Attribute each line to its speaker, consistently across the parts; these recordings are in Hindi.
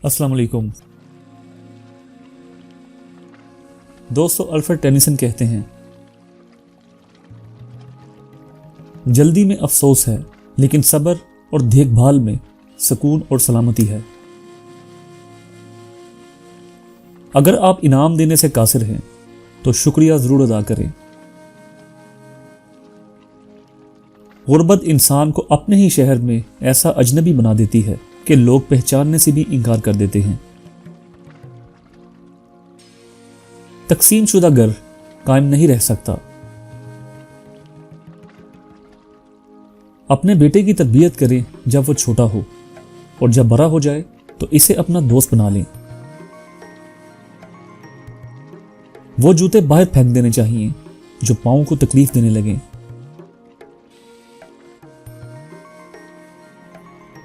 Speaker 1: अस्सलाम वालेकुम दोस्तों। अल्फ्रेड टेनिसन कहते हैं, जल्दी में अफसोस है लेकिन सब्र और देखभाल में सुकून और सलामती है। अगर आप इनाम देने से कासिर हैं तो शुक्रिया जरूर अदा करें। गुर्बत इंसान को अपने ही शहर में ऐसा अजनबी बना देती है कि लोग पहचानने से भी इनकार कर देते हैं। तकसीम शुदा घर कायम नहीं रह सकता। अपने बेटे की तरबियत करें जब वो छोटा हो, और जब बड़ा हो जाए तो इसे अपना दोस्त बना लें। वो जूते बाहर फेंक देने चाहिए जो पांव को तकलीफ देने लगें।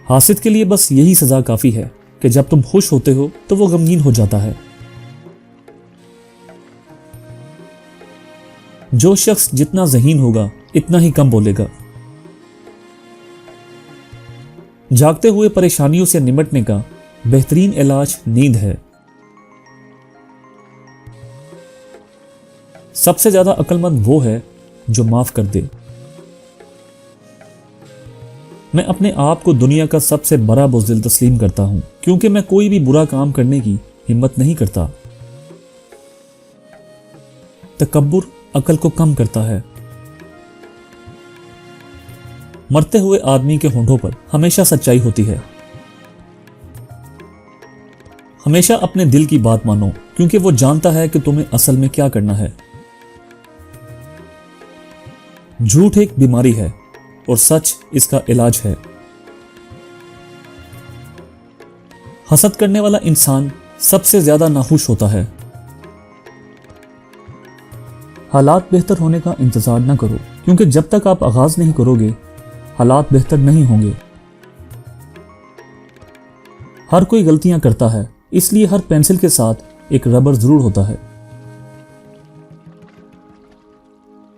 Speaker 1: हासिद के लिए बस यही सजा काफी है कि जब तुम खुश होते हो तो वो गमगीन हो जाता है। जो शख्स जितना ज़हीन होगा इतना ही कम बोलेगा। जागते हुए परेशानियों से निपटने का बेहतरीन इलाज नींद है। सबसे ज्यादा अक्लमंद वो है जो माफ कर दे। मैं अपने आप को दुनिया का सबसे बड़ा बुज़दिल तस्लीम करता हूं, क्योंकि मैं कोई भी बुरा काम करने की हिम्मत नहीं करता। तकब्बुर अकल को कम करता है। मरते हुए आदमी के होंठों पर हमेशा सच्चाई होती है। हमेशा अपने दिल की बात मानो, क्योंकि वो जानता है कि तुम्हें असल में क्या करना है। झूठ एक बीमारी है और सच इसका इलाज है। हसद करने वाला इंसान सबसे ज्यादा नाखुश होता है। हालात बेहतर होने का इंतजार न करो, क्योंकि जब तक आप आगाज नहीं करोगे हालात बेहतर नहीं होंगे। हर कोई गलतियां करता है, इसलिए हर पेंसिल के साथ एक रबर जरूर होता है।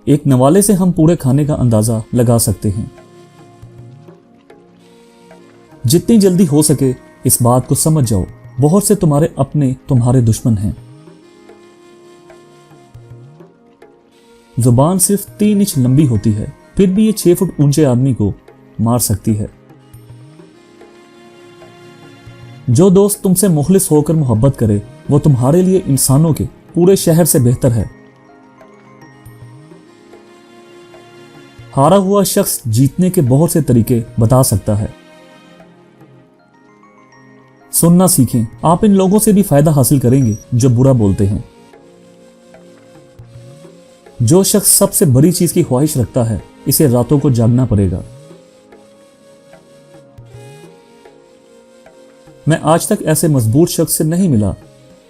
Speaker 1: एक नवाले से हम पूरे खाने का अंदाजा लगा सकते हैं। जितनी जल्दी हो सके इस बात को समझ जाओ, बहुत से तुम्हारे अपने तुम्हारे दुश्मन हैं। जुबान सिर्फ 3 इंच लंबी होती है, फिर भी ये 6 फुट ऊंचे आदमी को मार सकती है। जो दोस्त तुमसे मुखलिस होकर मोहब्बत करे वो तुम्हारे लिए इंसानों के पूरे शहर से बेहतर है। हारा हुआ शख्स जीतने के बहुत से तरीके बता सकता है। सुनना सीखें, आप इन लोगों से भी फायदा हासिल करेंगे जो बुरा बोलते हैं। जो शख्स सबसे बड़ी चीज की ख्वाहिश रखता है इसे रातों को जागना पड़ेगा। मैं आज तक ऐसे मजबूत शख्स से नहीं मिला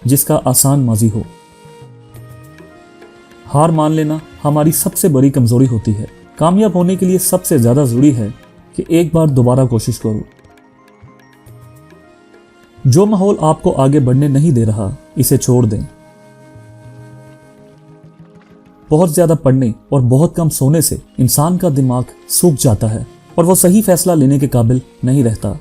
Speaker 1: जिसका आसान माजी हो। हार मान लेना हमारी सबसे बड़ी कमजोरी होती है। कामयाब होने के लिए सबसे ज्यादा जरूरी है कि एक बार दोबारा कोशिश करो। जो माहौल आपको आगे बढ़ने नहीं दे रहा इसे छोड़ दें। बहुत ज्यादा पढ़ने और बहुत कम सोने से इंसान का दिमाग सूख जाता है और वो सही फैसला लेने के काबिल नहीं रहता।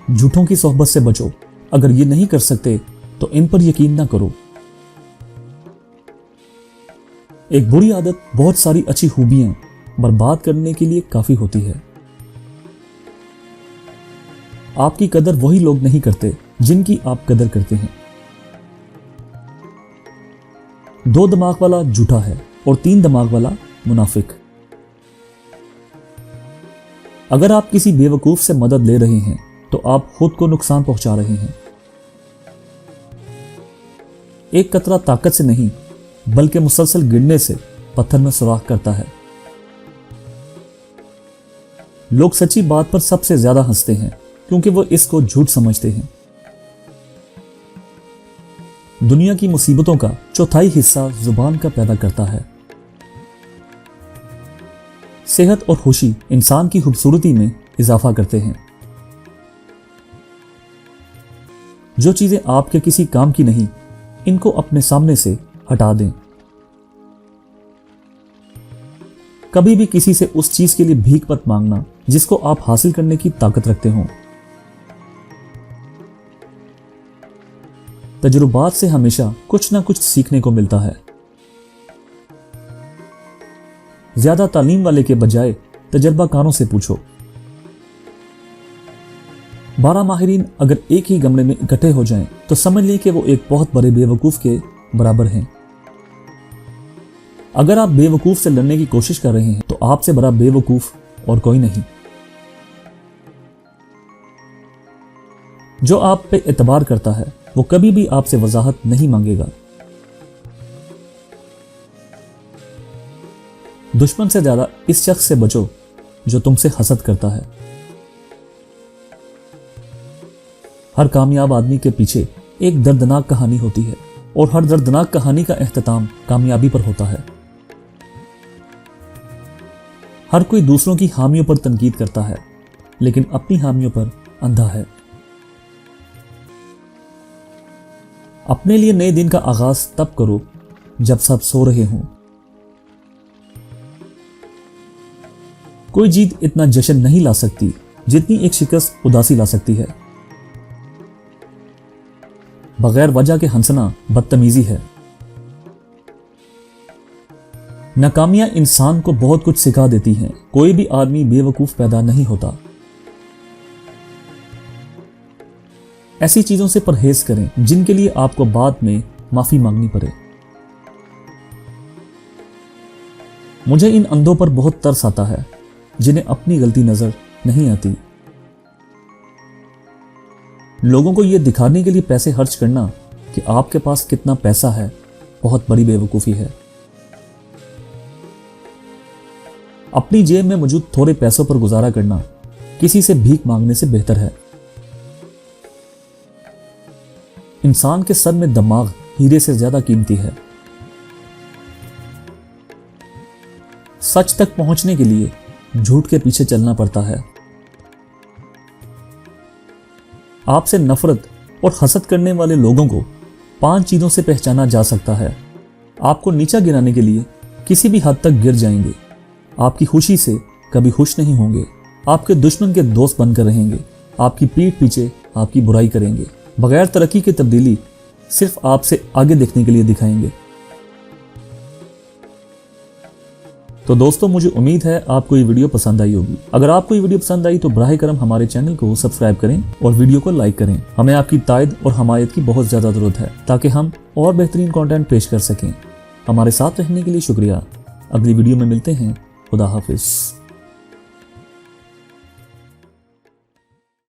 Speaker 1: झूठों की सोहबत से बचो। अगर ये नहीं कर सकते तो इन पर यकीन ना करो। एक बुरी आदत बहुत सारी अच्छी खूबियां बर्बाद करने के लिए काफी होती है। आपकी कदर वही लोग नहीं करते जिनकी आप कदर करते हैं। 2 दिमाग वाला झूठा है और 3 दिमाग वाला मुनाफिक। अगर आप किसी बेवकूफ से मदद ले रहे हैं तो आप खुद को नुकसान पहुंचा रहे हैं। एक कतरा ताकत से नहीं बल्कि मुसलसल गिरने से पत्थर में सुराख करता है। लोग सच्ची बात पर सबसे ज्यादा हंसते हैं क्योंकि वो इसको झूठ समझते हैं। दुनिया की मुसीबतों का 1/4 हिस्सा जुबान का पैदा करता है। सेहत और खुशी इंसान की खूबसूरती में इजाफा करते हैं। जो चीजें आपके किसी काम की नहीं, इनको अपने सामने से हटा दें। कभी भी किसी से उस चीज के लिए भीख मत मांगना जिसको आप हासिल करने की ताकत रखते हो। तजुर्बात से हमेशा कुछ ना कुछ सीखने को मिलता है। ज्यादा तालीम वाले के बजाय तजर्बाकारों से पूछो। 12 माहिरीन अगर एक ही गमले में इकट्ठे हो जाएं तो समझ लें कि वो एक बहुत बड़े बेवकूफ के बराबर हैं। अगर आप बेवकूफ से लड़ने की कोशिश कर रहे हैं तो आपसे बड़ा बेवकूफ और कोई नहीं। जो आप पे एतबार करता है वो कभी भी आपसे वजाहत नहीं मांगेगा। दुश्मन से ज्यादा इस शख्स से बचो जो तुमसे हसद करता है। हर कामयाब आदमी के पीछे एक दर्दनाक कहानी होती है और हर दर्दनाक कहानी का एख्तिताम कामयाबी पर होता है। हर कोई दूसरों की हामियों पर तनकीद करता है लेकिन अपनी हामियों पर अंधा है। अपने लिए नए दिन का आगाज तब करो जब सब सो रहे हों। कोई जीत इतना जश्न नहीं ला सकती जितनी एक शिकस्त उदासी ला सकती है। बगैर वजह के हंसना बदतमीजी है। नाकामियां इंसान को बहुत कुछ सिखा देती हैं। कोई भी आदमी बेवकूफ पैदा नहीं होता। ऐसी चीजों से परहेज करें जिनके लिए आपको बाद में माफी मांगनी पड़े। मुझे इन अंधों पर बहुत तरस आता है जिन्हें अपनी गलती नजर नहीं आती। लोगों को यह दिखाने के लिए पैसे खर्च करना कि आपके पास कितना पैसा है बहुत बड़ी बेवकूफी है। अपनी जेब में मौजूद थोड़े पैसों पर गुजारा करना किसी से भीख मांगने से बेहतर है। इंसान के सर में दिमाग हीरे से ज्यादा कीमती है। सच तक पहुंचने के लिए झूठ के पीछे चलना पड़ता है। आपसे नफरत और हसद करने वाले लोगों को 5 चीजों से पहचाना जा सकता है। आपको नीचा गिराने के लिए किसी भी हद तक गिर जाएंगे। आपकी खुशी से कभी खुश नहीं होंगे। आपके दुश्मन के दोस्त बनकर रहेंगे। आपकी पीठ पीछे आपकी बुराई करेंगे। बगैर तरक्की की तब्दीली सिर्फ आपसे आगे देखने के लिए दिखाएंगे। तो दोस्तों, मुझे उम्मीद है आपको ये वीडियो पसंद आई होगी। अगर आपको ये वीडियो पसंद आई तो बराह करम हमारे चैनल को सब्सक्राइब करें और वीडियो को लाइक करें। हमें आपकी तायद और हमायत की बहुत ज्यादा जरूरत है ताकि हम और बेहतरीन कंटेंट पेश कर सकें। हमारे साथ रहने के लिए शुक्रिया। अगली वीडियो में मिलते हैं। खुदा हाफिज।